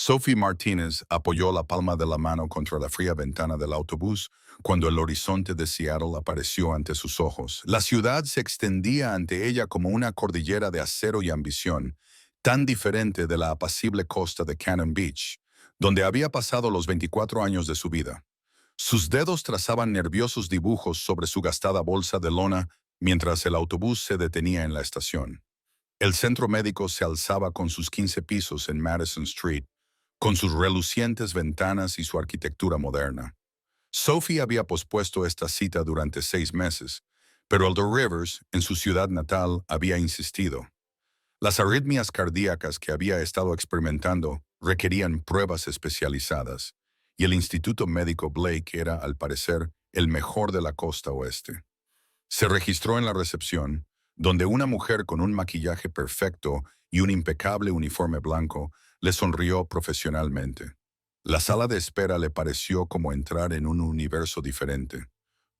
Sophie Martínez apoyó la palma de la mano contra la fría ventana del autobús cuando el horizonte de Seattle apareció ante sus ojos. La ciudad se extendía ante ella como una cordillera de acero y ambición, tan diferente de la apacible costa de Cannon Beach, donde había pasado los 24 años de su vida. Sus dedos trazaban nerviosos dibujos sobre su gastada bolsa de lona mientras el autobús se detenía en la estación. El centro médico se alzaba con sus 15 pisos en Madison Street, con sus relucientes ventanas y su arquitectura moderna. Sophie había pospuesto esta cita durante 6 meses, pero Aldo Rivers, en su ciudad natal, había insistido. Las arritmias cardíacas que había estado experimentando requerían pruebas especializadas, y el Instituto Médico Blake era, al parecer, el mejor de la costa oeste. Se registró en la recepción, donde una mujer con un maquillaje perfecto y un impecable uniforme blanco le sonrió profesionalmente. La sala de espera le pareció como entrar en un universo diferente.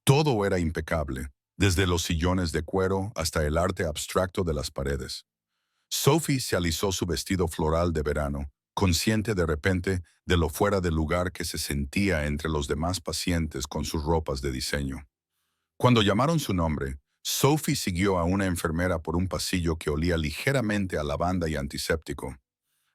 Todo era impecable, desde los sillones de cuero hasta el arte abstracto de las paredes. Sophie se alisó su vestido floral de verano, consciente de repente de lo fuera de lugar que se sentía entre los demás pacientes con sus ropas de diseño. Cuando llamaron su nombre, Sophie siguió a una enfermera por un pasillo que olía ligeramente a lavanda y antiséptico.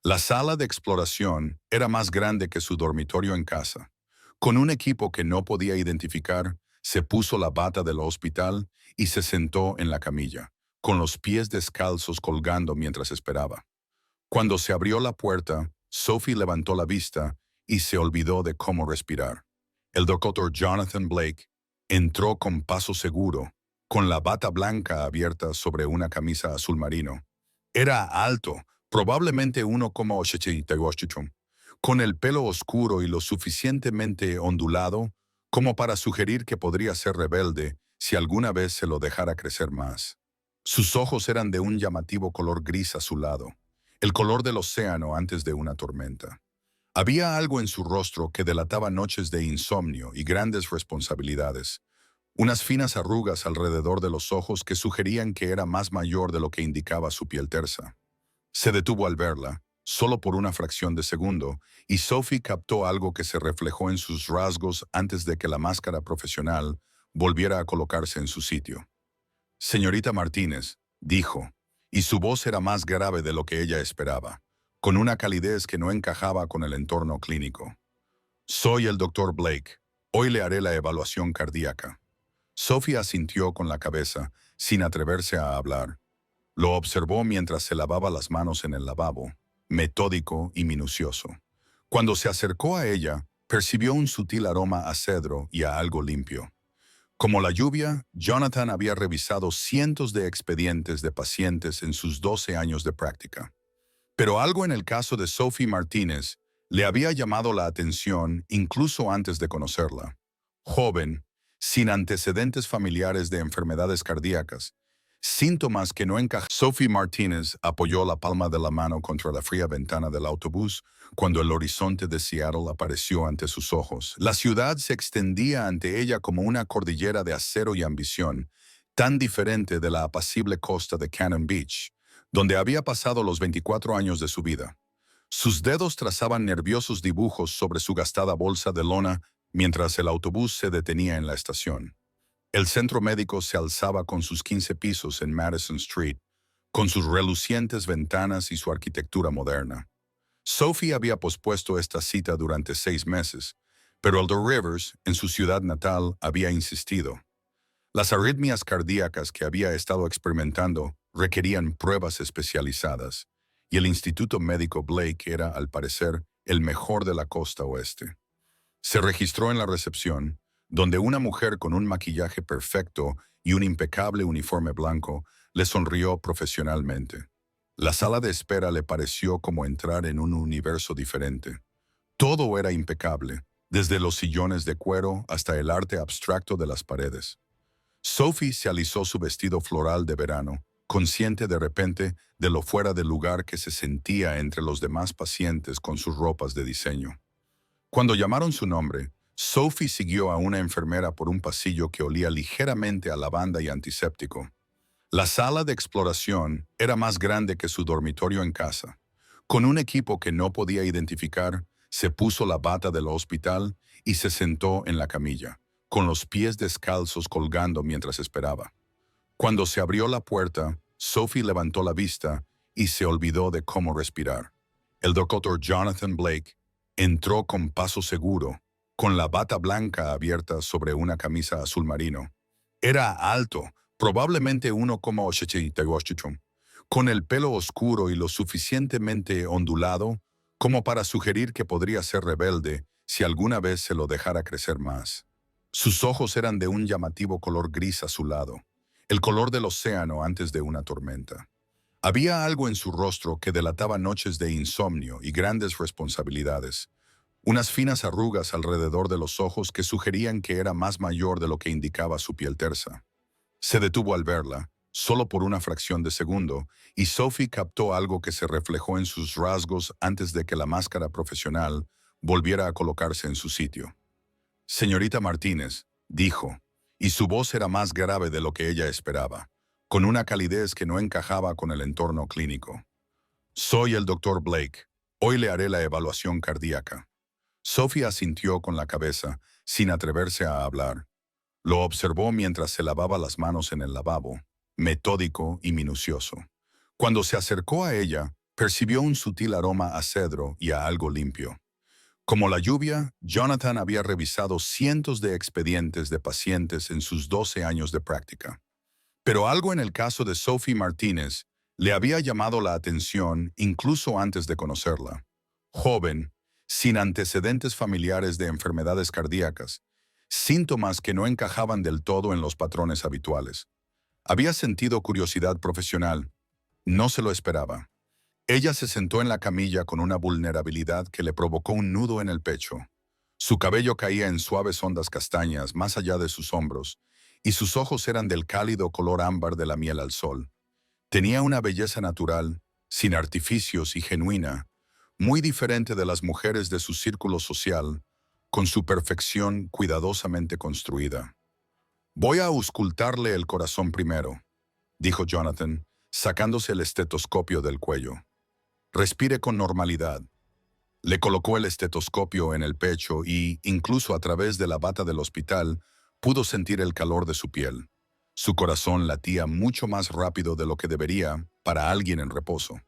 La sala de exploración era más grande que su dormitorio en casa. Con un equipo que no podía identificar, se puso la bata del hospital y se sentó en la camilla, con los pies descalzos colgando mientras esperaba. Cuando se abrió la puerta, Sophie levantó la vista y se olvidó de cómo respirar. El doctor Jonathan Blake entró con paso seguro, con la bata blanca abierta sobre una camisa azul marino. Era alto, probablemente 1,88, con el pelo oscuro y lo suficientemente ondulado como para sugerir que podría ser rebelde si alguna vez se lo dejara crecer más. Sus ojos eran de un llamativo color gris azulado, el color del océano antes de una tormenta. Había algo en su rostro que delataba noches de insomnio y grandes responsabilidades, unas finas arrugas alrededor de los ojos que sugerían que era más mayor de lo que indicaba su piel tersa. Se detuvo al verla, solo por una fracción de segundo, y Sophie captó algo que se reflejó en sus rasgos antes de que la máscara profesional volviera a colocarse en su sitio. Señorita Martínez, dijo, y su voz era más grave de lo que ella esperaba, con una calidez que no encajaba con el entorno clínico. Soy el doctor Blake. Hoy le haré la evaluación cardíaca. Sophie asintió con la cabeza, sin atreverse a hablar. Lo observó mientras se lavaba las manos en el lavabo, metódico y minucioso. Cuando se acercó a ella, percibió un sutil aroma a cedro y a algo limpio. Como la lluvia, Jonathan había revisado cientos de expedientes de pacientes en sus 12 años de práctica. Pero algo en el caso de Sophie Martínez le había llamado la atención incluso antes de conocerla. Joven, sin antecedentes familiares de enfermedades cardíacas, síntomas que no encajaban. Sophie Martínez apoyó la palma de la mano contra la fría ventana del autobús cuando el horizonte de Seattle apareció ante sus ojos. La ciudad se extendía ante ella como una cordillera de acero y ambición, tan diferente de la apacible costa de Cannon Beach, donde había pasado los 24 años de su vida. Sus dedos trazaban nerviosos dibujos sobre su gastada bolsa de lona mientras el autobús se detenía en la estación. El centro médico se alzaba con sus 15 pisos en Madison Street, con sus relucientes ventanas y su arquitectura moderna. Sophie había pospuesto esta cita durante 6 meses, pero Aldo Rivers, en su ciudad natal, había insistido. Las arritmias cardíacas que había estado experimentando requerían pruebas especializadas, y el Instituto Médico Blake era, al parecer, el mejor de la costa oeste. Se registró en la recepción, donde una mujer con un maquillaje perfecto y un impecable uniforme blanco le sonrió profesionalmente. La sala de espera le pareció como entrar en un universo diferente. Todo era impecable, desde los sillones de cuero hasta el arte abstracto de las paredes. Sophie se alisó su vestido floral de verano, consciente de repente de lo fuera de lugar que se sentía entre los demás pacientes con sus ropas de diseño. Cuando llamaron su nombre, Sophie siguió a una enfermera por un pasillo que olía ligeramente a lavanda y antiséptico. La sala de exploración era más grande que su dormitorio en casa. Con un equipo que no podía identificar, se puso la bata del hospital y se sentó en la camilla, con los pies descalzos colgando mientras esperaba. Cuando se abrió la puerta, Sophie levantó la vista y se olvidó de cómo respirar. El doctor Jonathan Blake entró con paso seguro, con la bata blanca abierta sobre una camisa azul marino. Era alto, probablemente 1,88, con el pelo oscuro y lo suficientemente ondulado como para sugerir que podría ser rebelde si alguna vez se lo dejara crecer más. Sus ojos eran de un llamativo color gris azulado, el color del océano antes de una tormenta. Había algo en su rostro que delataba noches de insomnio y grandes responsabilidades, unas finas arrugas alrededor de los ojos que sugerían que era más mayor de lo que indicaba su piel tersa. Se detuvo al verla, solo por una fracción de segundo, y Sophie captó algo que se reflejó en sus rasgos antes de que la máscara profesional volviera a colocarse en su sitio. Señorita Martínez, dijo, y su voz era más grave de lo que ella esperaba, con una calidez que no encajaba con el entorno clínico. Soy el doctor Blake. Hoy le haré la evaluación cardíaca. Sophie asintió con la cabeza, sin atreverse a hablar. Lo observó mientras se lavaba las manos en el lavabo, metódico y minucioso. Cuando se acercó a ella, percibió un sutil aroma a cedro y a algo limpio. Como la lluvia, Jonathan había revisado cientos de expedientes de pacientes en sus 12 años de práctica. Pero algo en el caso de Sophie Martínez le había llamado la atención incluso antes de conocerla. Joven, sin antecedentes familiares de enfermedades cardíacas, síntomas que no encajaban del todo en los patrones habituales. Había sentido curiosidad profesional. No se lo esperaba. Ella se sentó en la camilla con una vulnerabilidad que le provocó un nudo en el pecho. Su cabello caía en suaves ondas castañas más allá de sus hombros, y sus ojos eran del cálido color ámbar de la miel al sol. Tenía una belleza natural, sin artificios y genuina, muy diferente de las mujeres de su círculo social, con su perfección cuidadosamente construida. Voy a auscultarle el corazón primero, dijo Jonathan, sacándose el estetoscopio del cuello. Respire con normalidad. Le colocó el estetoscopio en el pecho y, incluso a través de la bata del hospital, pudo sentir el calor de su piel. Su corazón latía mucho más rápido de lo que debería para alguien en reposo.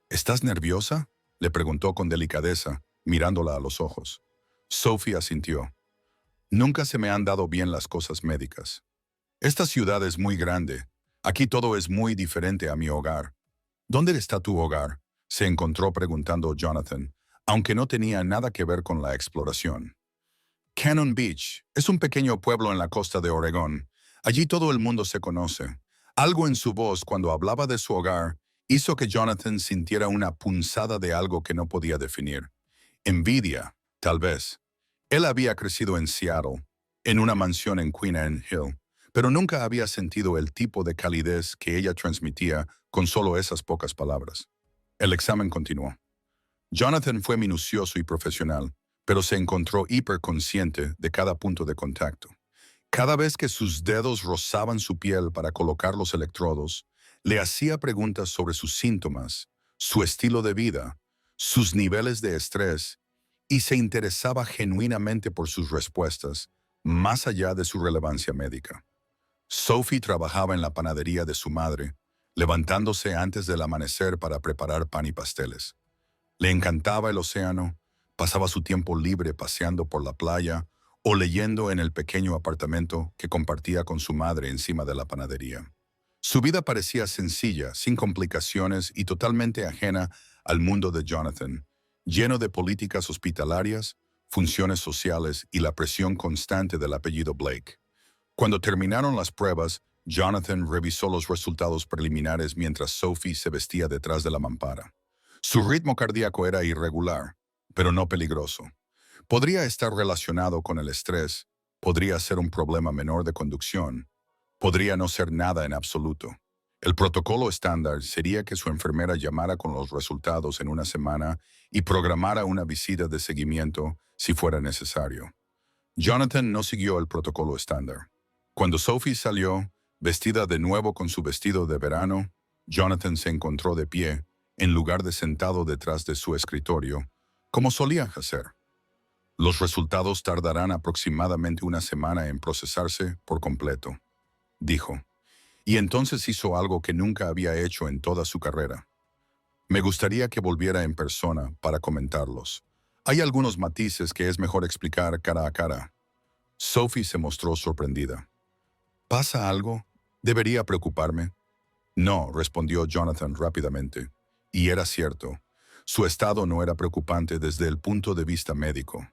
¿Estás nerviosa?, le preguntó con delicadeza, mirándola a los ojos. Sophie asintió. Nunca se me han dado bien las cosas médicas. Esta ciudad es muy grande. Aquí todo es muy diferente a mi hogar. ¿Dónde está tu hogar?, se encontró preguntando Jonathan, aunque no tenía nada que ver con la exploración. Cannon Beach es un pequeño pueblo en la costa de Oregón. Allí todo el mundo se conoce. Algo en su voz cuando hablaba de su hogar hizo que Jonathan sintiera una punzada de algo que no podía definir. Envidia, tal vez. Él había crecido en Seattle, en una mansión en Queen Anne Hill, pero nunca había sentido el tipo de calidez que ella transmitía con solo esas pocas palabras. El examen continuó. Jonathan fue minucioso y profesional, pero se encontró hiperconsciente de cada punto de contacto. Cada vez que sus dedos rozaban su piel para colocar los electrodos, le hacía preguntas sobre sus síntomas, su estilo de vida, sus niveles de estrés, y se interesaba genuinamente por sus respuestas, más allá de su relevancia médica. Sophie trabajaba en la panadería de su madre, levantándose antes del amanecer para preparar pan y pasteles. Le encantaba el océano, pasaba su tiempo libre paseando por la playa o leyendo en el pequeño apartamento que compartía con su madre encima de la panadería. Su vida parecía sencilla, sin complicaciones y totalmente ajena al mundo de Jonathan, lleno de políticas hospitalarias, funciones sociales y la presión constante del apellido Blake. Cuando terminaron las pruebas, Jonathan revisó los resultados preliminares mientras Sophie se vestía detrás de la mampara. Su ritmo cardíaco era irregular, pero no peligroso. Podría estar relacionado con el estrés, podría ser un problema menor de conducción, podría no ser nada en absoluto. El protocolo estándar sería que su enfermera llamara con los resultados en una semana y programara una visita de seguimiento si fuera necesario. Jonathan no siguió el protocolo estándar. Cuando Sophie salió, vestida de nuevo con su vestido de verano, Jonathan se encontró de pie en lugar de sentado detrás de su escritorio, como solía hacer. Los resultados tardarán aproximadamente una semana en procesarse por completo, dijo. Y entonces hizo algo que nunca había hecho en toda su carrera. Me gustaría que volviera en persona para comentarlos. Hay algunos matices que es mejor explicar cara a cara. Sophie se mostró sorprendida. ¿Pasa algo? ¿Debería preocuparme? No, respondió Jonathan rápidamente. Y era cierto. Su estado no era preocupante desde el punto de vista médico.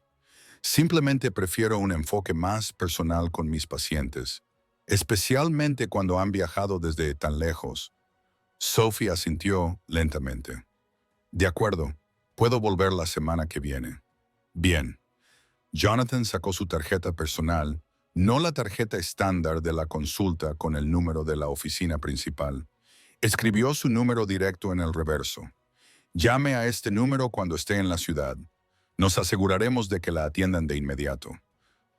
Simplemente prefiero un enfoque más personal con mis pacientes, especialmente cuando han viajado desde tan lejos. Sophie asintió lentamente. De acuerdo, puedo volver la semana que viene. Bien. Jonathan sacó su tarjeta personal, no la tarjeta estándar de la consulta con el número de la oficina principal. Escribió su número directo en el reverso. Llame a este número cuando esté en la ciudad. Nos aseguraremos de que la atiendan de inmediato.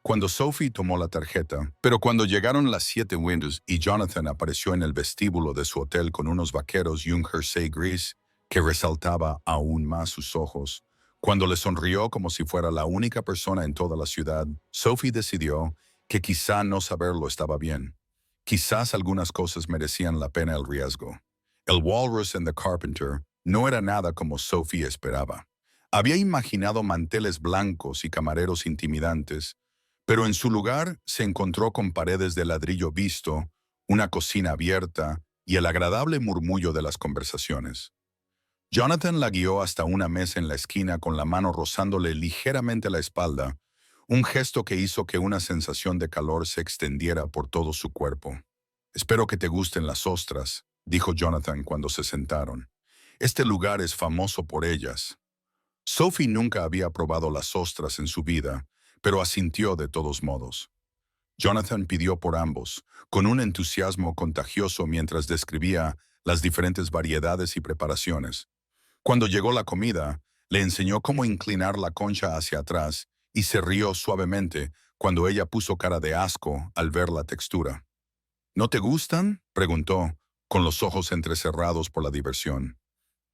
Cuando Sophie tomó la tarjeta, pero cuando llegaron las 7 Windows y Jonathan apareció en el vestíbulo de su hotel con unos vaqueros y un jersey gris que resaltaba aún más sus ojos, cuando le sonrió como si fuera la única persona en toda la ciudad, Sophie decidió que quizá no saberlo estaba bien. Quizás algunas cosas merecían la pena el riesgo. El Walrus and the Carpenter no era nada como Sophie esperaba. Había imaginado manteles blancos y camareros intimidantes, pero en su lugar se encontró con paredes de ladrillo visto, una cocina abierta y el agradable murmullo de las conversaciones. Jonathan la guió hasta una mesa en la esquina con la mano rozándole ligeramente la espalda, un gesto que hizo que una sensación de calor se extendiera por todo su cuerpo. «Espero que te gusten las ostras», dijo Jonathan cuando se sentaron. «Este lugar es famoso por ellas». Sophie nunca había probado las ostras en su vida, pero asintió de todos modos. Jonathan pidió por ambos, con un entusiasmo contagioso mientras describía las diferentes variedades y preparaciones. Cuando llegó la comida, le enseñó cómo inclinar la concha hacia atrás y se rió suavemente cuando ella puso cara de asco al ver la textura. «¿No te gustan?», preguntó, con los ojos entrecerrados por la diversión.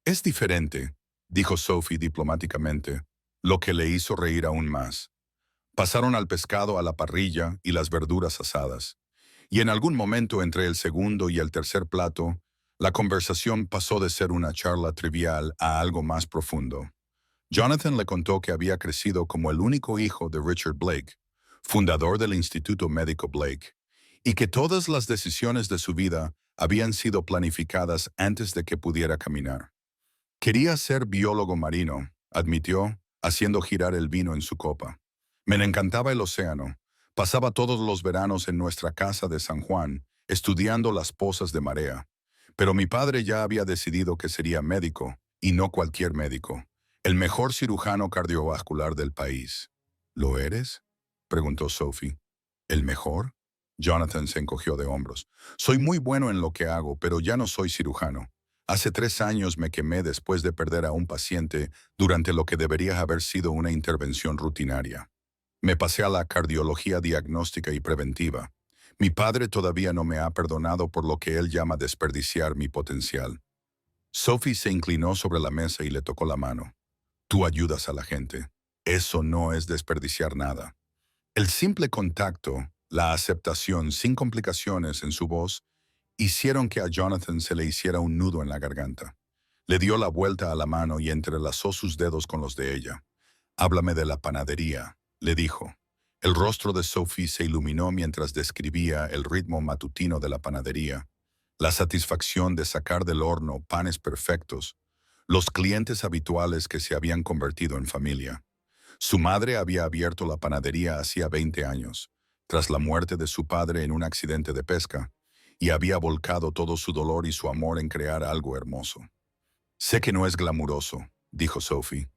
«Es diferente», dijo Sophie diplomáticamente, lo que le hizo reír aún más. Pasaron al pescado a la parrilla y las verduras asadas, y en algún momento entre el segundo y el tercer plato, la conversación pasó de ser una charla trivial a algo más profundo. Jonathan le contó que había crecido como el único hijo de Richard Blake, fundador del Instituto Médico Blake, y que todas las decisiones de su vida habían sido planificadas antes de que pudiera caminar. Quería ser biólogo marino, admitió, haciendo girar el vino en su copa. Me encantaba el océano. Pasaba todos los veranos en nuestra casa de San Juan, estudiando las pozas de marea. Pero mi padre ya había decidido que sería médico, y no cualquier médico, el mejor cirujano cardiovascular del país. ¿Lo eres?, preguntó Sophie. ¿El mejor? Jonathan se encogió de hombros. Soy muy bueno en lo que hago, pero ya no soy cirujano. Hace 3 años me quemé después de perder a un paciente durante lo que debería haber sido una intervención rutinaria. Me pasé a la cardiología diagnóstica y preventiva. Mi padre todavía no me ha perdonado por lo que él llama desperdiciar mi potencial. Sophie se inclinó sobre la mesa y le tocó la mano. Tú ayudas a la gente. Eso no es desperdiciar nada. El simple contacto, la aceptación sin complicaciones en su voz, hicieron que a Jonathan se le hiciera un nudo en la garganta. Le dio la vuelta a la mano y entrelazó sus dedos con los de ella. «Háblame de la panadería», le dijo. El rostro de Sophie se iluminó mientras describía el ritmo matutino de la panadería, la satisfacción de sacar del horno panes perfectos, los clientes habituales que se habían convertido en familia. Su madre había abierto la panadería hacía 20 años, tras la muerte de su padre en un accidente de pesca, y había volcado todo su dolor y su amor en crear algo hermoso. «Sé que no es glamuroso», dijo Sophie.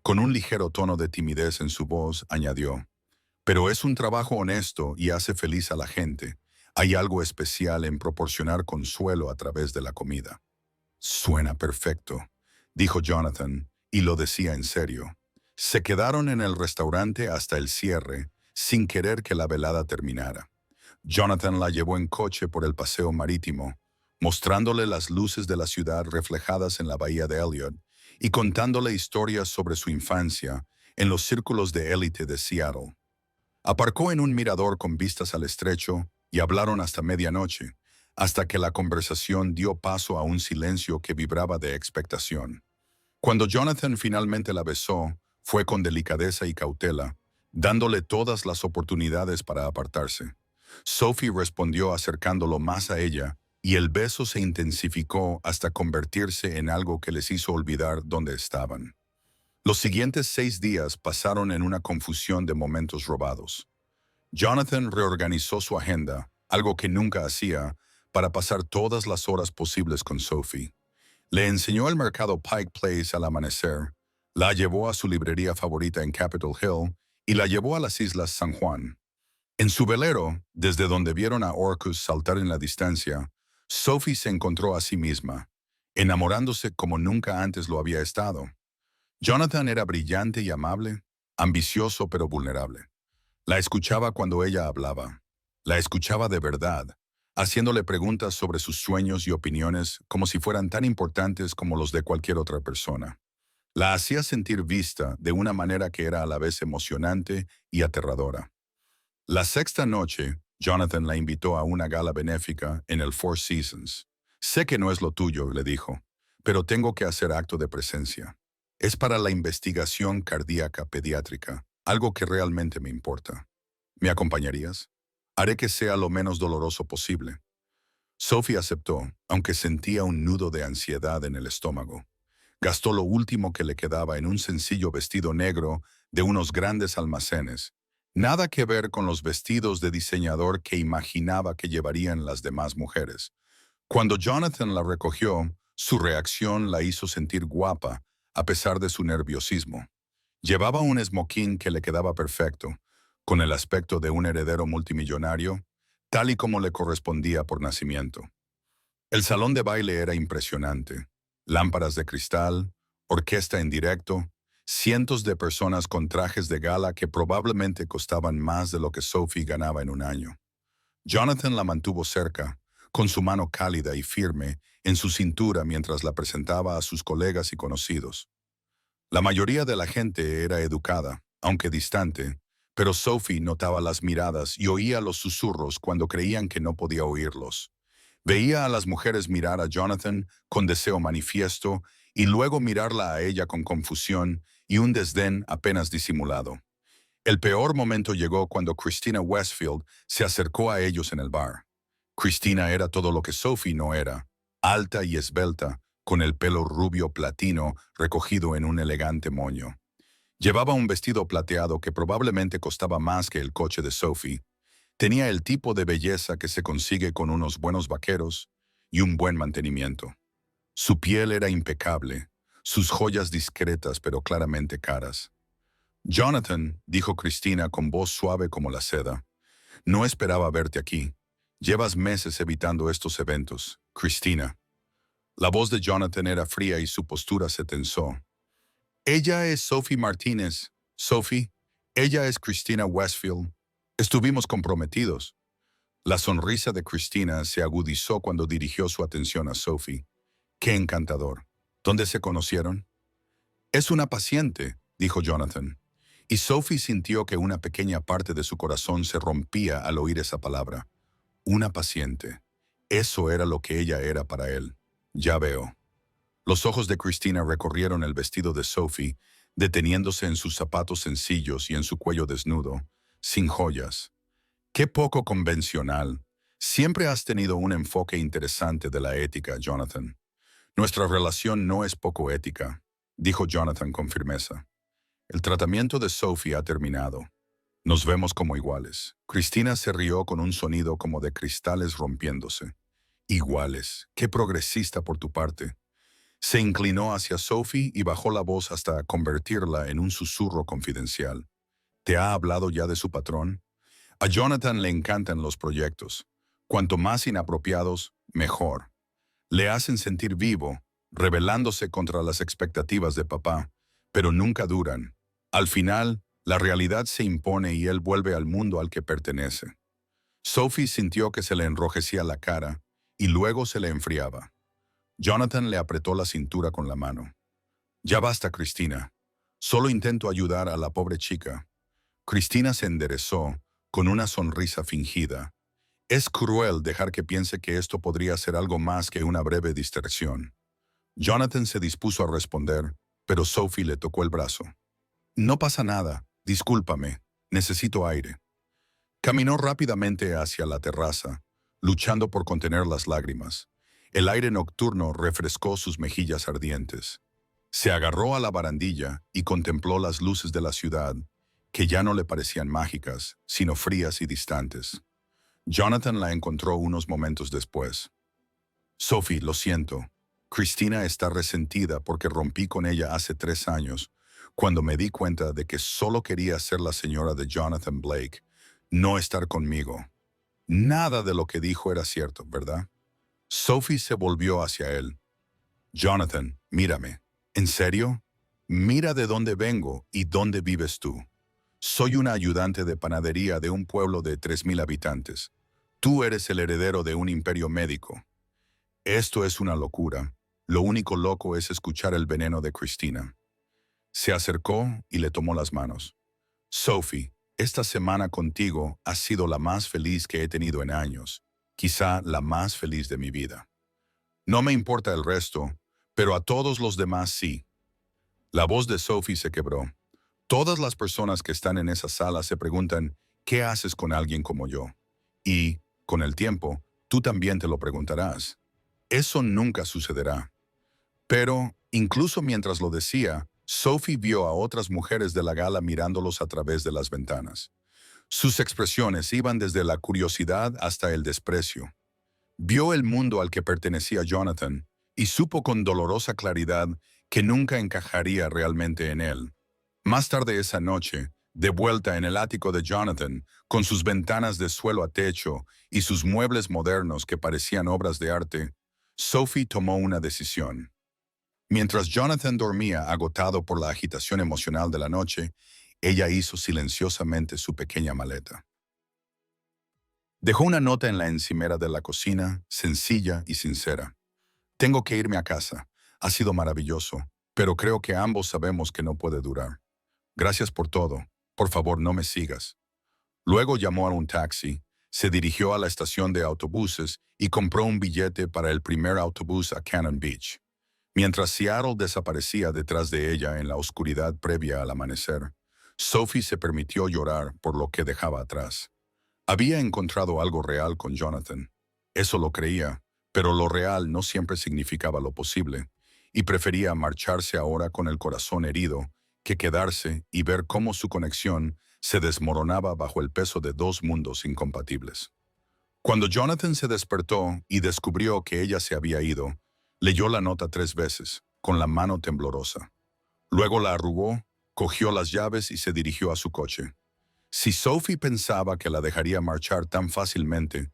Con un ligero tono de timidez en su voz, añadió, «pero es un trabajo honesto y hace feliz a la gente. Hay algo especial en proporcionar consuelo a través de la comida». «Suena perfecto», dijo Jonathan, y lo decía en serio. Se quedaron en el restaurante hasta el cierre, sin querer que la velada terminara. Jonathan la llevó en coche por el paseo marítimo, mostrándole las luces de la ciudad reflejadas en la bahía de Elliot y contándole historias sobre su infancia en los círculos de élite de Seattle. Aparcó en un mirador con vistas al estrecho y hablaron hasta medianoche, hasta que la conversación dio paso a un silencio que vibraba de expectación. Cuando Jonathan finalmente la besó, fue con delicadeza y cautela, dándole todas las oportunidades para apartarse. Sophie respondió acercándolo más a ella, y el beso se intensificó hasta convertirse en algo que les hizo olvidar dónde estaban. Los siguientes 6 días pasaron en una confusión de momentos robados. Jonathan reorganizó su agenda, algo que nunca hacía, para pasar todas las horas posibles con Sophie. Le enseñó el mercado Pike Place al amanecer, la llevó a su librería favorita en Capitol Hill y la llevó a las Islas San Juan. En su velero, desde donde vieron a Orcus saltar en la distancia, Sophie se encontró a sí misma, enamorándose como nunca antes lo había estado. Jonathan era brillante y amable, ambicioso pero vulnerable. La escuchaba cuando ella hablaba. La escuchaba de verdad, haciéndole preguntas sobre sus sueños y opiniones como si fueran tan importantes como los de cualquier otra persona. La hacía sentir vista de una manera que era a la vez emocionante y aterradora. La sexta noche, Jonathan la invitó a una gala benéfica en el Four Seasons. Sé que no es lo tuyo, le dijo, pero tengo que hacer acto de presencia. Es para la investigación cardíaca pediátrica, algo que realmente me importa. ¿Me acompañarías? Haré que sea lo menos doloroso posible. Sophie aceptó, aunque sentía un nudo de ansiedad en el estómago. Gastó lo último que le quedaba en un sencillo vestido negro de unos grandes almacenes. Nada que ver con los vestidos de diseñador que imaginaba que llevarían las demás mujeres. Cuando Jonathan la recogió, su reacción la hizo sentir guapa, a pesar de su nerviosismo. Llevaba un esmoquín que le quedaba perfecto, con el aspecto de un heredero multimillonario, tal y como le correspondía por nacimiento. El salón de baile era impresionante. Lámparas de cristal, orquesta en directo, cientos de personas con trajes de gala que probablemente costaban más de lo que Sophie ganaba en un año. Jonathan la mantuvo cerca, con su mano cálida y firme en su cintura mientras la presentaba a sus colegas y conocidos. La mayoría de la gente era educada, aunque distante, pero Sophie notaba las miradas y oía los susurros cuando creían que no podía oírlos. Veía a las mujeres mirar a Jonathan con deseo manifiesto y luego mirarla a ella con confusión y un desdén apenas disimulado. El peor momento llegó cuando Christina Westfield se acercó a ellos en el bar. Christina era todo lo que Sophie no era, alta y esbelta, con el pelo rubio platino recogido en un elegante moño. Llevaba un vestido plateado que probablemente costaba más que el coche de Sophie. Tenía el tipo de belleza que se consigue con unos buenos vaqueros y un buen mantenimiento. Su piel era impecable, sus joyas discretas pero claramente caras. Jonathan, dijo Christina con voz suave como la seda, no esperaba verte aquí. Llevas meses evitando estos eventos, Christina. La voz de Jonathan era fría y su postura se tensó. Ella es Sophie Martínez. Sophie, ella es Christina Westfield. Estuvimos comprometidos. La sonrisa de Christina se agudizó cuando dirigió su atención a Sophie. ¡Qué encantador! ¿Dónde se conocieron? Es una paciente, dijo Jonathan. Y Sophie sintió que una pequeña parte de su corazón se rompía al oír esa palabra. Una paciente. Eso era lo que ella era para él. Ya veo. Los ojos de Christina recorrieron el vestido de Sophie, deteniéndose en sus zapatos sencillos y en su cuello desnudo, sin joyas. Qué poco convencional. Siempre has tenido un enfoque interesante de la ética, Jonathan. Nuestra relación no es poco ética, dijo Jonathan con firmeza. El tratamiento de Sophie ha terminado. Nos vemos como iguales. Christina se rió con un sonido como de cristales rompiéndose. Iguales. Qué progresista por tu parte. Se inclinó hacia Sophie y bajó la voz hasta convertirla en un susurro confidencial. ¿Te ha hablado ya de su patrón? A Jonathan le encantan los proyectos. Cuanto más inapropiados, mejor. Le hacen sentir vivo, rebelándose contra las expectativas de papá, pero nunca duran. Al final, la realidad se impone y él vuelve al mundo al que pertenece. Sophie sintió que se le enrojecía la cara y luego se le enfriaba. Jonathan le apretó la cintura con la mano. «Ya basta, Cristina. Solo intento ayudar a la pobre chica». Cristina se enderezó con una sonrisa fingida. Es cruel dejar que piense que esto podría ser algo más que una breve distracción. Jonathan se dispuso a responder, pero Sophie le tocó el brazo. «No pasa nada. Discúlpame. Necesito aire». Caminó rápidamente hacia la terraza, luchando por contener las lágrimas. El aire nocturno refrescó sus mejillas ardientes. Se agarró a la barandilla y contempló las luces de la ciudad, que ya no le parecían mágicas, sino frías y distantes. Jonathan la encontró unos momentos después. «Sophie, lo siento. Cristina está resentida porque rompí con ella hace 3 años, cuando me di cuenta de que solo quería ser la señora de Jonathan Blake, no estar conmigo». Nada de lo que dijo era cierto, ¿verdad? Sophie se volvió hacia él. «Jonathan, mírame. ¿En serio? Mira de dónde vengo y dónde vives tú. Soy una ayudante de panadería de un pueblo de 3,000 habitantes. Tú eres el heredero de un imperio médico. Esto es una locura. Lo único loco es escuchar el veneno de Cristina». Se acercó y le tomó las manos. «Sophie, esta semana contigo ha sido la más feliz que he tenido en años, quizá la más feliz de mi vida. No me importa el resto, pero a todos los demás sí». La voz de Sophie se quebró. Todas las personas que están en esa sala se preguntan, ¿qué haces con alguien como yo? Y, con el tiempo, tú también te lo preguntarás. Eso nunca sucederá. Pero, incluso mientras lo decía, Sophie vio a otras mujeres de la gala mirándolos a través de las ventanas. Sus expresiones iban desde la curiosidad hasta el desprecio. Vio el mundo al que pertenecía Jonathan y supo con dolorosa claridad que nunca encajaría realmente en él. Más tarde esa noche, de vuelta en el ático de Jonathan, con sus ventanas de suelo a techo y sus muebles modernos que parecían obras de arte, Sophie tomó una decisión. Mientras Jonathan dormía agotado por la agitación emocional de la noche, ella hizo silenciosamente su pequeña maleta. Dejó una nota en la encimera de la cocina, sencilla y sincera. «Tengo que irme a casa. Ha sido maravilloso, pero creo que ambos sabemos que no puede durar. Gracias por todo. Por favor, no me sigas». Luego llamó a un taxi, se dirigió a la estación de autobuses y compró un billete para el primer autobús a Cannon Beach. Mientras Seattle desaparecía detrás de ella en la oscuridad previa al amanecer, Sophie se permitió llorar por lo que dejaba atrás. Había encontrado algo real con Jonathan. Eso lo creía, pero lo real no siempre significaba lo posible, y prefería marcharse ahora con el corazón herido que quedarse y ver cómo su conexión se desmoronaba bajo el peso de 2 mundos incompatibles. Cuando Jonathan se despertó y descubrió que ella se había ido, leyó la nota 3 veces, con la mano temblorosa. Luego la arrugó, cogió las llaves y se dirigió a su coche. Si Sophie pensaba que la dejaría marchar tan fácilmente,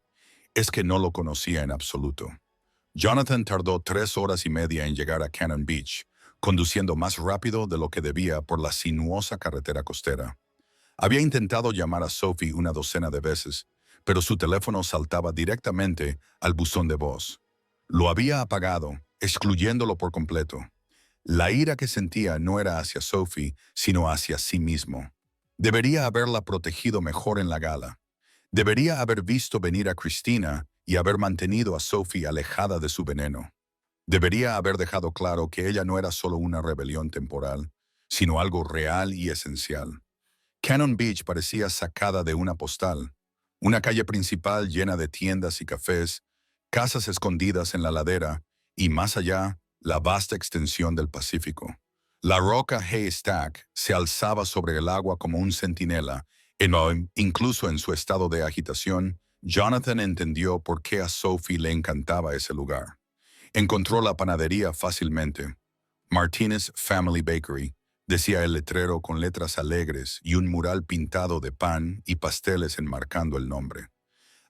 es que no lo conocía en absoluto. Jonathan tardó 3 horas y media en llegar a Cannon Beach, conduciendo más rápido de lo que debía por la sinuosa carretera costera. Había intentado llamar a Sophie una docena de veces, pero su teléfono saltaba directamente al buzón de voz. Lo había apagado, excluyéndolo por completo. La ira que sentía no era hacia Sophie, sino hacia sí mismo. Debería haberla protegido mejor en la gala. Debería haber visto venir a Cristina y haber mantenido a Sophie alejada de su veneno. Debería haber dejado claro que ella no era solo una rebelión temporal, sino algo real y esencial. Cannon Beach parecía sacada de una postal. Una calle principal llena de tiendas y cafés, casas escondidas en la ladera y, más allá, la vasta extensión del Pacífico. La roca Haystack se alzaba sobre el agua como un centinela, incluso en su estado de agitación, Jonathan entendió por qué a Sophie le encantaba ese lugar. Encontró la panadería fácilmente. Martinez Family Bakery, decía el letrero con letras alegres y un mural pintado de pan y pasteles enmarcando el nombre.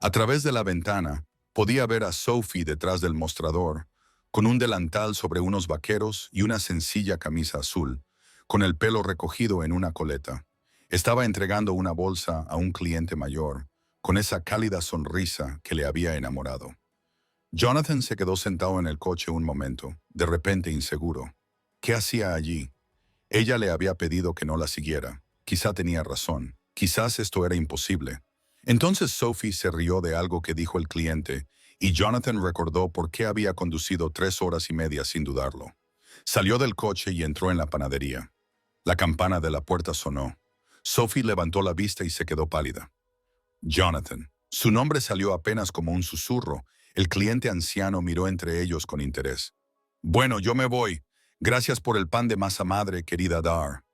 A través de la ventana, podía ver a Sophie detrás del mostrador, con un delantal sobre unos vaqueros y una sencilla camisa azul, con el pelo recogido en una coleta. Estaba entregando una bolsa a un cliente mayor, con esa cálida sonrisa que le había enamorado. Jonathan se quedó sentado en el coche un momento, de repente inseguro. ¿Qué hacía allí? Ella le había pedido que no la siguiera. Quizá tenía razón. Quizás esto era imposible. Entonces Sophie se rió de algo que dijo el cliente, y Jonathan recordó por qué había conducido 3 horas y media sin dudarlo. Salió del coche y entró en la panadería. La campana de la puerta sonó. Sophie levantó la vista y se quedó pálida. Jonathan. Su nombre salió apenas como un susurro. El cliente anciano miró entre ellos con interés. Bueno, yo me voy. Gracias por el pan de masa madre, querida Dar.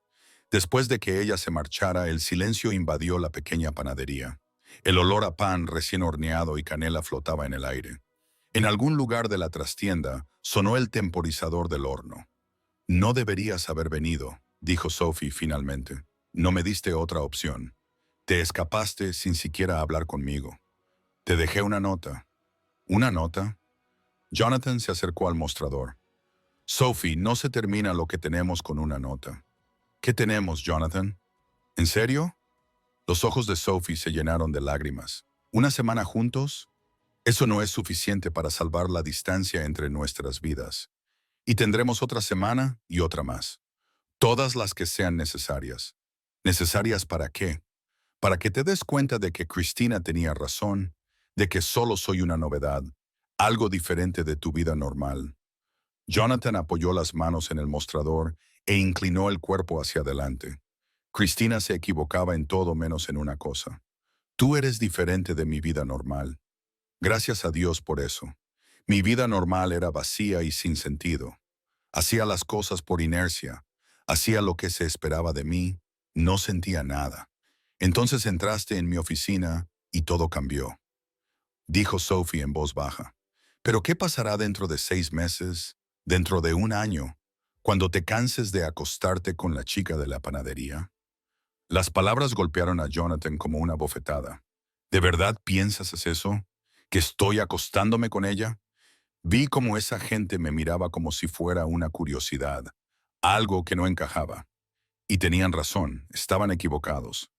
Después de que ella se marchara, el silencio invadió la pequeña panadería. El olor a pan recién horneado y canela flotaba en el aire. En algún lugar de la trastienda sonó el temporizador del horno. No deberías haber venido, dijo Sophie finalmente. No me diste otra opción. Te escapaste sin siquiera hablar conmigo. Te dejé una nota. ¿Una nota? Jonathan se acercó al mostrador. Sophie, no se termina lo que tenemos con una nota. ¿Qué tenemos, Jonathan? ¿En serio? Los ojos de Sophie se llenaron de lágrimas. ¿Una semana juntos? Eso no es suficiente para salvar la distancia entre nuestras vidas. Y tendremos otra semana y otra más. Todas las que sean necesarias. ¿Necesarias para qué? Para que te des cuenta de que Cristina tenía razón, de que solo soy una novedad, algo diferente de tu vida normal. Jonathan apoyó las manos en el mostrador e inclinó el cuerpo hacia adelante. Cristina se equivocaba en todo menos en una cosa. Tú eres diferente de mi vida normal. Gracias a Dios por eso. Mi vida normal era vacía y sin sentido. Hacía las cosas por inercia. Hacía lo que se esperaba de mí. No sentía nada. Entonces entraste en mi oficina y todo cambió, dijo Sophie en voz baja. ¿Pero qué pasará dentro de 6 meses, dentro de un año, cuando te canses de acostarte con la chica de la panadería? Las palabras golpearon a Jonathan como una bofetada. ¿De verdad piensas eso? ¿Que estoy acostándome con ella? Vi cómo esa gente me miraba como si fuera una curiosidad, algo que no encajaba. Y tenían razón, estaban equivocados.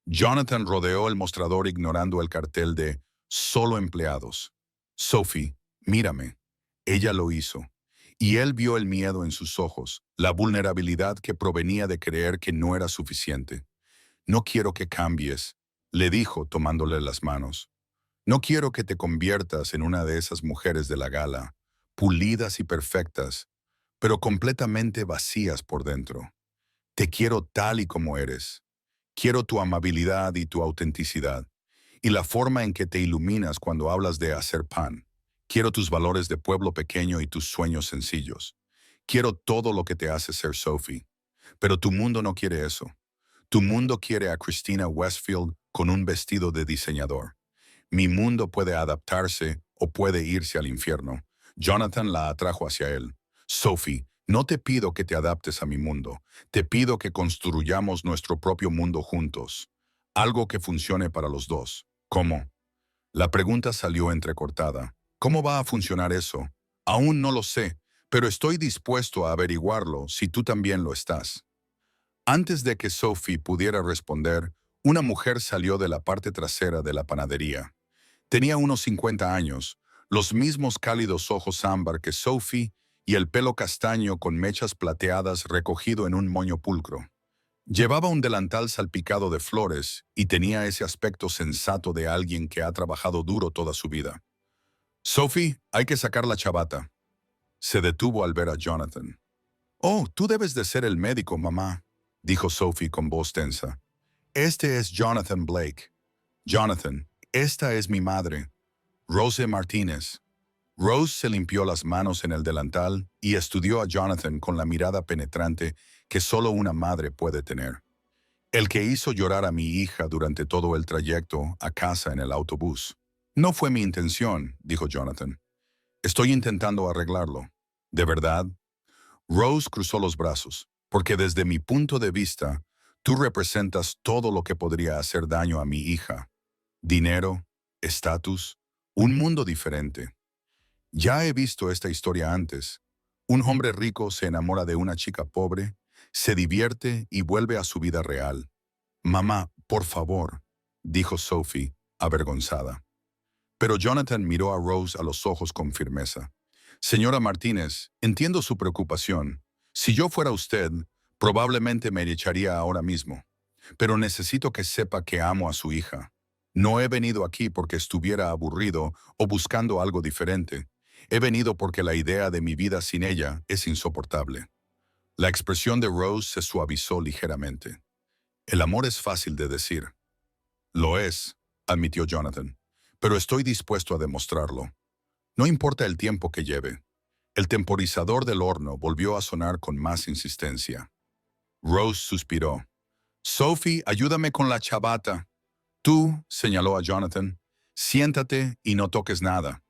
Jonathan rodeó el mostrador ignorando el cartel de «Solo empleados». Sophie, mírame. Ella lo hizo. Y él vio el miedo en sus ojos, la vulnerabilidad que provenía de creer que no era suficiente. «No quiero que cambies», le dijo tomándole las manos. «No quiero que te conviertas en una de esas mujeres de la gala, pulidas y perfectas, pero completamente vacías por dentro. Te quiero tal y como eres. Quiero tu amabilidad y tu autenticidad, y la forma en que te iluminas cuando hablas de hacer pan. Quiero tus valores de pueblo pequeño y tus sueños sencillos. Quiero todo lo que te hace ser Sophie. Pero tu mundo no quiere eso. Tu mundo quiere a Christina Westfield con un vestido de diseñador. Mi mundo puede adaptarse o puede irse al infierno. Jonathan la atrajo hacia él. Sophie, no te pido que te adaptes a mi mundo. Te pido que construyamos nuestro propio mundo juntos. Algo que funcione para los dos. ¿Cómo? La pregunta salió entrecortada. ¿Cómo va a funcionar eso? Aún no lo sé, pero estoy dispuesto a averiguarlo si tú también lo estás. Antes de que Sophie pudiera responder, una mujer salió de la parte trasera de la panadería. Tenía unos 50 años, los mismos cálidos ojos ámbar que Sophie y el pelo castaño con mechas plateadas recogido en un moño pulcro. Llevaba un delantal salpicado de flores y tenía ese aspecto sensato de alguien que ha trabajado duro toda su vida. «Sophie, hay que sacar la chabata». Se detuvo al ver a Jonathan. «Oh, tú debes de ser el médico, mamá», dijo Sophie con voz tensa. «Este es Jonathan Blake. Jonathan, esta es mi madre, Rose Martínez». Rose se limpió las manos en el delantal y estudió a Jonathan con la mirada penetrante que solo una madre puede tener. «El que hizo llorar a mi hija durante todo el trayecto a casa en el autobús. No fue mi intención», dijo Jonathan. «Estoy intentando arreglarlo». «¿De verdad?» Rose cruzó los brazos, porque desde mi punto de vista, tú representas todo lo que podría hacer daño a mi hija. Dinero, estatus, un mundo diferente. Ya he visto esta historia antes. Un hombre rico se enamora de una chica pobre, se divierte y vuelve a su vida real. «Mamá, por favor», dijo Sophie, avergonzada. Pero Jonathan miró a Rose a los ojos con firmeza. Señora Martínez, entiendo su preocupación. Si yo fuera usted, probablemente me echaría ahora mismo. Pero necesito que sepa que amo a su hija. No he venido aquí porque estuviera aburrido o buscando algo diferente. He venido porque la idea de mi vida sin ella es insoportable. La expresión de Rose se suavizó ligeramente. El amor es fácil de decir. Lo es, admitió Jonathan, pero estoy dispuesto a demostrarlo. No importa el tiempo que lleve. El temporizador del horno volvió a sonar con más insistencia. Rose suspiró. Sophie, ayúdame con la chabata. Tú, señaló a Jonathan, siéntate y no toques nada.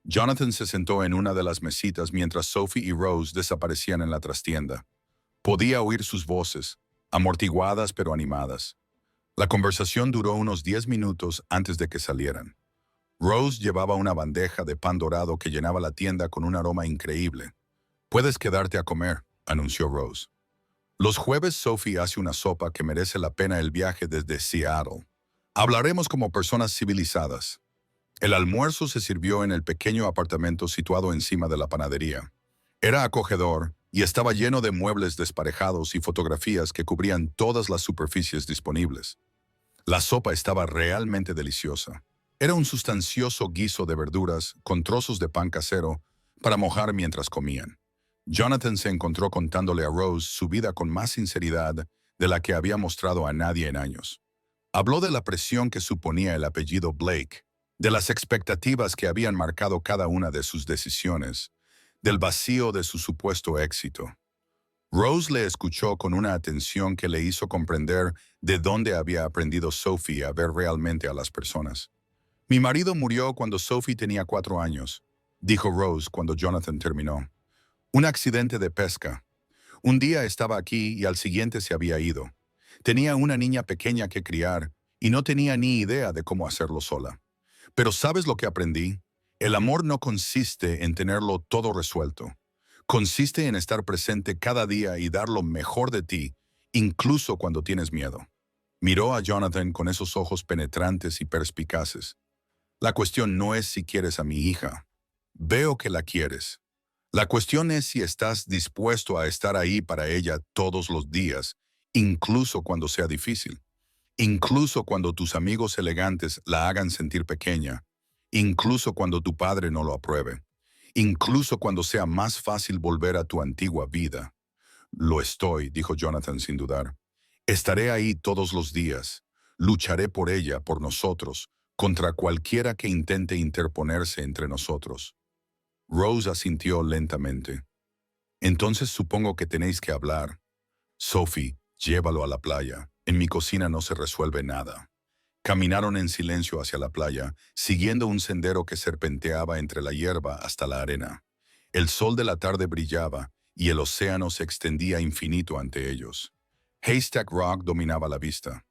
Jonathan se sentó en una de las mesitas mientras Sophie y Rose desaparecían en la trastienda. Podía oír sus voces, amortiguadas pero animadas. La conversación duró unos 10 minutos antes de que salieran. Rose llevaba una bandeja de pan dorado que llenaba la tienda con un aroma increíble. Puedes quedarte a comer, anunció Rose. Los jueves Sophie hace una sopa que merece la pena el viaje desde Seattle. Hablaremos como personas civilizadas. El almuerzo se sirvió en el pequeño apartamento situado encima de la panadería. Era acogedor y estaba lleno de muebles desparejados y fotografías que cubrían todas las superficies disponibles. La sopa estaba realmente deliciosa. Era un sustancioso guiso de verduras con trozos de pan casero para mojar mientras comían. Jonathan se encontró contándole a Rose su vida con más sinceridad de la que había mostrado a nadie en años. Habló de la presión que suponía el apellido Blake, de las expectativas que habían marcado cada una de sus decisiones, del vacío de su supuesto éxito. Rose le escuchó con una atención que le hizo comprender de dónde había aprendido Sophie a ver realmente a las personas. Mi marido murió cuando Sophie tenía 4 años, dijo Rose cuando Jonathan terminó. Un accidente de pesca. Un día estaba aquí y al siguiente se había ido. Tenía una niña pequeña que criar y no tenía ni idea de cómo hacerlo sola. Pero ¿sabes lo que aprendí? El amor no consiste en tenerlo todo resuelto. Consiste en estar presente cada día y dar lo mejor de ti, incluso cuando tienes miedo. Miró a Jonathan con esos ojos penetrantes y perspicaces. La cuestión no es si quieres a mi hija. Veo que la quieres. La cuestión es si estás dispuesto a estar ahí para ella todos los días, incluso cuando sea difícil. Incluso cuando tus amigos elegantes la hagan sentir pequeña, incluso cuando tu padre no lo apruebe, incluso cuando sea más fácil volver a tu antigua vida. Lo estoy, dijo Jonathan sin dudar. Estaré ahí todos los días. Lucharé por ella, por nosotros, contra cualquiera que intente interponerse entre nosotros. Rose asintió lentamente. Entonces supongo que tenéis que hablar. Sophie, llévalo a la playa. En mi cocina no se resuelve nada. Caminaron en silencio hacia la playa, siguiendo un sendero que serpenteaba entre la hierba hasta la arena. El sol de la tarde brillaba y el océano se extendía infinito ante ellos. Haystack Rock dominaba la vista.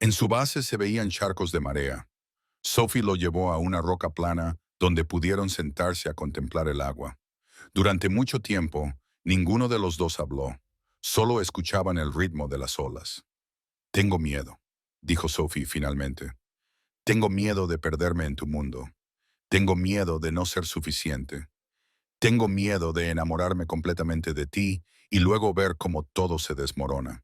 En su base se veían charcos de marea. Sophie lo llevó a una roca plana donde pudieron sentarse a contemplar el agua. Durante mucho tiempo, ninguno de los dos habló. Solo escuchaban el ritmo de las olas. Tengo miedo, dijo Sophie finalmente. Tengo miedo de perderme en tu mundo. Tengo miedo de no ser suficiente. Tengo miedo de enamorarme completamente de ti y luego ver cómo todo se desmorona.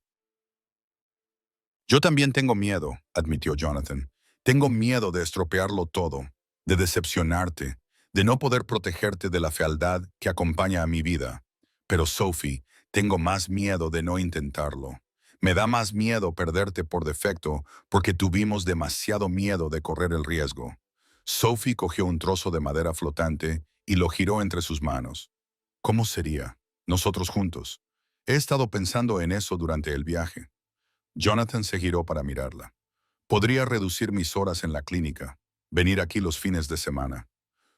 Yo también tengo miedo, admitió Jonathan. Tengo miedo de estropearlo todo, de decepcionarte, de no poder protegerte de la fealdad que acompaña a mi vida. Pero Sophie, tengo más miedo de no intentarlo. Me da más miedo perderte por defecto porque tuvimos demasiado miedo de correr el riesgo. Sophie cogió un trozo de madera flotante y lo giró entre sus manos. ¿Cómo sería? Nosotros juntos. He estado pensando en eso durante el viaje. Jonathan se giró para mirarla. Podría reducir mis horas en la clínica, venir aquí los fines de semana.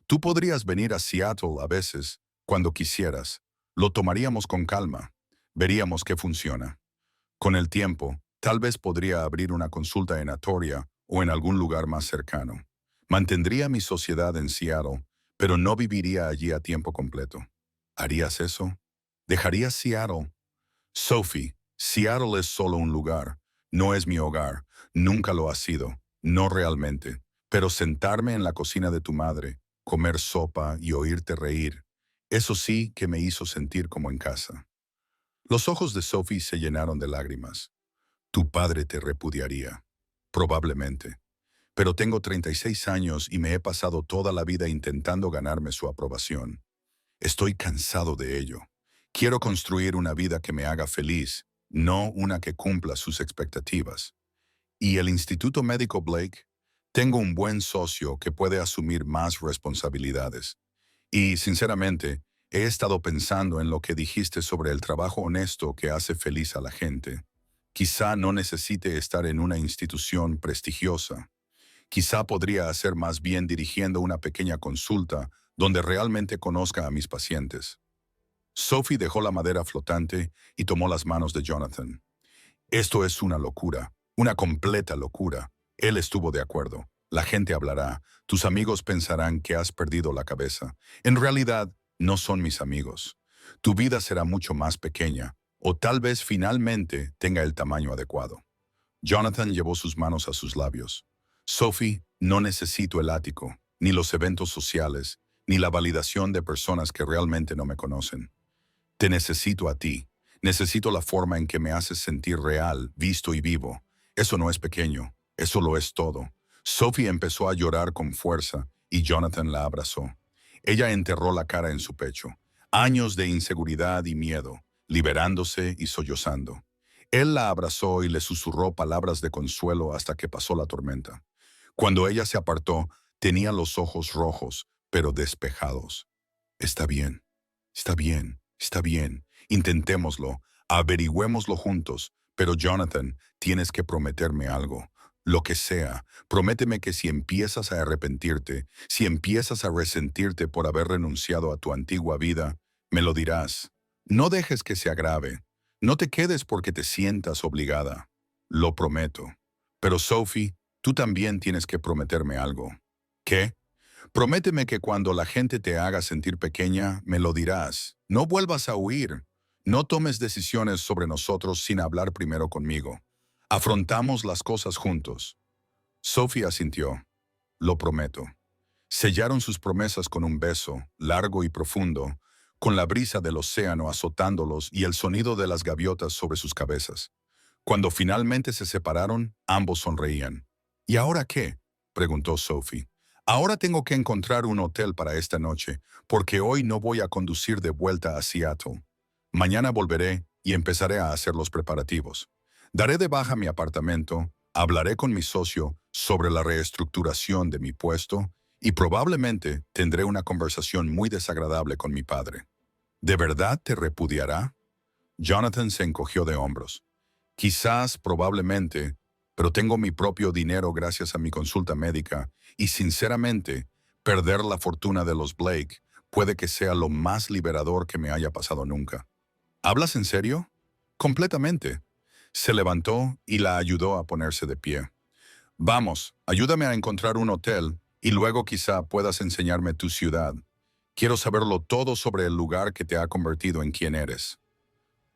Tú podrías venir a Seattle a veces, cuando quisieras. Lo tomaríamos con calma. Veríamos qué funciona. Con el tiempo, tal vez podría abrir una consulta en Atoria o en algún lugar más cercano. Mantendría mi sociedad en Seattle, pero no viviría allí a tiempo completo. ¿Harías eso? ¿Dejarías Seattle? Sophie, Seattle es solo un lugar. No es mi hogar. Nunca lo ha sido. No realmente. Pero sentarme en la cocina de tu madre, comer sopa y oírte reír, eso sí que me hizo sentir como en casa. Los ojos de Sophie se llenaron de lágrimas. Tu padre te repudiaría. Probablemente. Pero tengo 36 años y me he pasado toda la vida intentando ganarme su aprobación. Estoy cansado de ello. Quiero construir una vida que me haga feliz, no una que cumpla sus expectativas. ¿Y el Instituto Médico Blake? Tengo un buen socio que puede asumir más responsabilidades. Y, sinceramente, he estado pensando en lo que dijiste sobre el trabajo honesto que hace feliz a la gente. Quizá no necesite estar en una institución prestigiosa. Quizá podría hacer más bien dirigiendo una pequeña consulta donde realmente conozca a mis pacientes. Sophie dejó la madera flotante y tomó las manos de Jonathan. Esto es una locura, una completa locura. Él estuvo de acuerdo. La gente hablará, tus amigos pensarán que has perdido la cabeza. En realidad, no son mis amigos. Tu vida será mucho más pequeña, o tal vez finalmente tenga el tamaño adecuado. Jonathan llevó sus manos a sus labios. Sophie, no necesito el ático, ni los eventos sociales, ni la validación de personas que realmente no me conocen. Te necesito a ti. Necesito la forma en que me haces sentir real, visto y vivo. Eso no es pequeño, eso lo es todo. Sophie empezó a llorar con fuerza y Jonathan la abrazó. Ella enterró la cara en su pecho. Años de inseguridad y miedo, liberándose y sollozando. Él la abrazó y le susurró palabras de consuelo hasta que pasó la tormenta. Cuando ella se apartó, tenía los ojos rojos, pero despejados. Está bien, está bien, está bien. Intentémoslo, averigüémoslo juntos. Pero Jonathan, tienes que prometerme algo. Lo que sea, prométeme que si empiezas a arrepentirte, si empiezas a resentirte por haber renunciado a tu antigua vida, me lo dirás. No dejes que se agrave. No te quedes porque te sientas obligada. Lo prometo. Pero Sophie, tú también tienes que prometerme algo. ¿Qué? Prométeme que cuando la gente te haga sentir pequeña, me lo dirás. No vuelvas a huir. No tomes decisiones sobre nosotros sin hablar primero conmigo. Afrontamos las cosas juntos. Sophie asintió. Lo prometo. Sellaron sus promesas con un beso, largo y profundo, con la brisa del océano azotándolos y el sonido de las gaviotas sobre sus cabezas. Cuando finalmente se separaron, ambos sonreían. ¿Y ahora qué? Preguntó Sophie. Ahora tengo que encontrar un hotel para esta noche, porque hoy no voy a conducir de vuelta a Seattle. Mañana volveré y empezaré a hacer los preparativos. Daré de baja mi apartamento, hablaré con mi socio sobre la reestructuración de mi puesto y probablemente tendré una conversación muy desagradable con mi padre. ¿De verdad te repudiará? Jonathan se encogió de hombros. Quizás, probablemente, pero tengo mi propio dinero gracias a mi consulta médica y, sinceramente, perder la fortuna de los Blake puede que sea lo más liberador que me haya pasado nunca. ¿Hablas en serio? Completamente. Se levantó y la ayudó a ponerse de pie. Vamos, ayúdame a encontrar un hotel y luego quizá puedas enseñarme tu ciudad. Quiero saberlo todo sobre el lugar que te ha convertido en quien eres.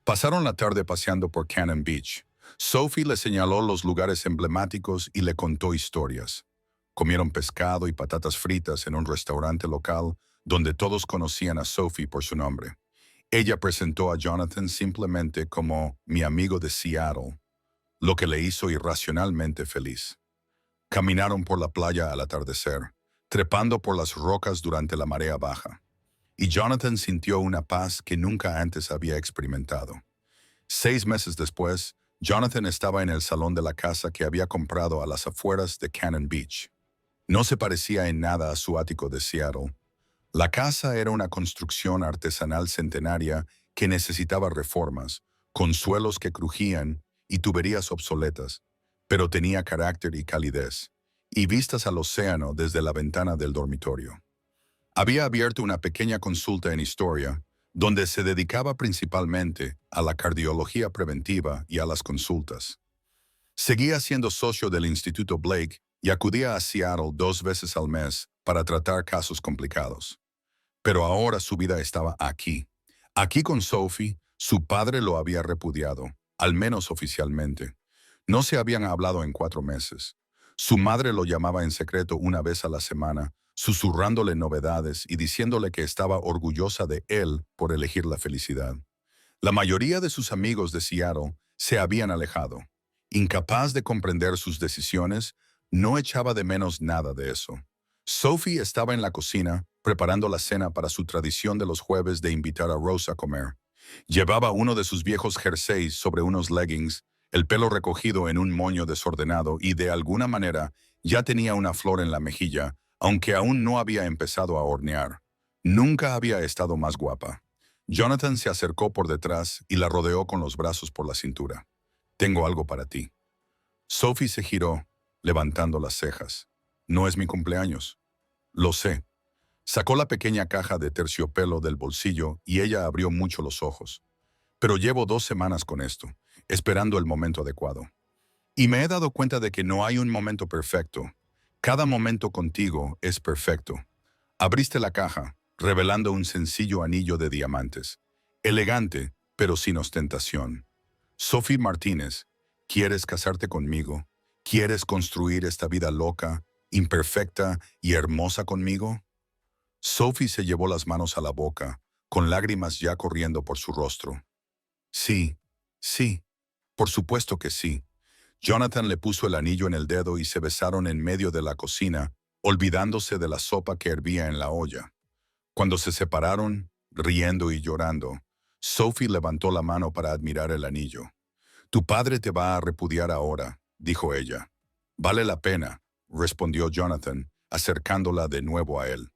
Pasaron la tarde paseando por Cannon Beach. Sophie le señaló los lugares emblemáticos y le contó historias. Comieron pescado y patatas fritas en un restaurante local donde todos conocían a Sophie por su nombre. Ella presentó a Jonathan simplemente como mi amigo de Seattle, lo que le hizo irracionalmente feliz. Caminaron por la playa al atardecer, trepando por las rocas durante la marea baja. Y Jonathan sintió una paz que nunca antes había experimentado. 6 meses después, Jonathan estaba en el salón de la casa que había comprado a las afueras de Cannon Beach. No se parecía en nada a su ático de Seattle. La casa era una construcción artesanal centenaria que necesitaba reformas, con suelos que crujían y tuberías obsoletas, pero tenía carácter y calidez, y vistas al océano desde la ventana del dormitorio. Había abierto una pequeña consulta en historia, donde se dedicaba principalmente a la cardiología preventiva y a las consultas. Seguía siendo socio del Instituto Blake y acudía a Seattle 2 veces al mes para tratar casos complicados. Pero ahora su vida estaba aquí. Aquí con Sophie, su padre lo había repudiado, al menos oficialmente. No se habían hablado en 4 meses. Su madre lo llamaba en secreto una vez a la semana, susurrándole novedades y diciéndole que estaba orgullosa de él por elegir la felicidad. La mayoría de sus amigos de Seattle se habían alejado. Incapaz de comprender sus decisiones, no echaba de menos nada de eso. Sophie estaba en la cocina, preparando la cena para su tradición de los jueves de invitar a Rose a comer. Llevaba uno de sus viejos jerseys sobre unos leggings, el pelo recogido en un moño desordenado y de alguna manera ya tenía una flor en la mejilla, aunque aún no había empezado a hornear. Nunca había estado más guapa. Jonathan se acercó por detrás y la rodeó con los brazos por la cintura. «Tengo algo para ti». Sophie se giró, levantando las cejas. «No es mi cumpleaños». «Lo sé». Sacó la pequeña caja de terciopelo del bolsillo y ella abrió mucho los ojos. «Pero llevo 2 semanas con esto, esperando el momento adecuado. Y me he dado cuenta de que no hay un momento perfecto. Cada momento contigo es perfecto». Abriste la caja, revelando un sencillo anillo de diamantes. Elegante, pero sin ostentación. «Sophie Martínez, ¿quieres casarte conmigo? ¿Quieres construir esta vida loca, imperfecta y hermosa conmigo?» Sophie se llevó las manos a la boca, con lágrimas ya corriendo por su rostro. «Sí, sí, por supuesto que sí». Jonathan le puso el anillo en el dedo y se besaron en medio de la cocina, olvidándose de la sopa que hervía en la olla. Cuando se separaron, riendo y llorando, Sophie levantó la mano para admirar el anillo. «Tu padre te va a repudiar ahora», dijo ella. «Vale la pena», respondió Jonathan, acercándola de nuevo a él.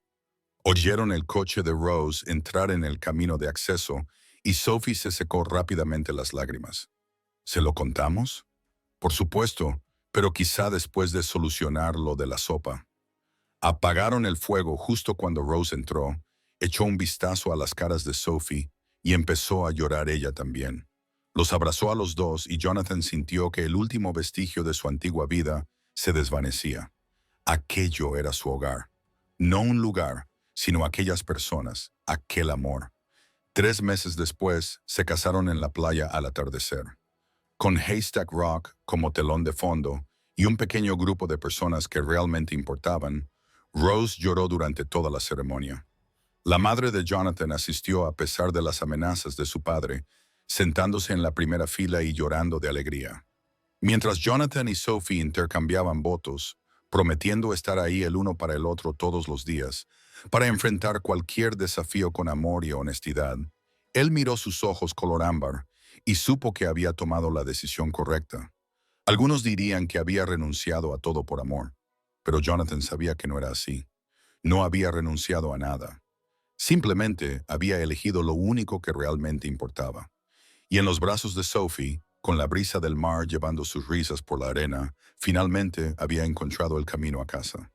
Oyeron el coche de Rose entrar en el camino de acceso y Sophie se secó rápidamente las lágrimas. «¿Se lo contamos?» «Por supuesto, pero quizá después de solucionar lo de la sopa». Apagaron el fuego justo cuando Rose entró, echó un vistazo a las caras de Sophie y empezó a llorar ella también. Los abrazó a los dos y Jonathan sintió que el último vestigio de su antigua vida se desvanecía. Aquello era su hogar. No un lugar, sino aquellas personas, aquel amor. 3 meses después, se casaron en la playa al atardecer. Con Haystack Rock como telón de fondo y un pequeño grupo de personas que realmente importaban, Rose lloró durante toda la ceremonia. La madre de Jonathan asistió a pesar de las amenazas de su padre, sentándose en la primera fila y llorando de alegría. Mientras Jonathan y Sophie intercambiaban votos, prometiendo estar ahí el uno para el otro todos los días, para enfrentar cualquier desafío con amor y honestidad, él miró sus ojos color ámbar y supo que había tomado la decisión correcta. Algunos dirían que había renunciado a todo por amor, pero Jonathan sabía que no era así. No había renunciado a nada. Simplemente había elegido lo único que realmente importaba. Y en los brazos de Sophie, con la brisa del mar llevando sus risas por la arena, finalmente había encontrado el camino a casa.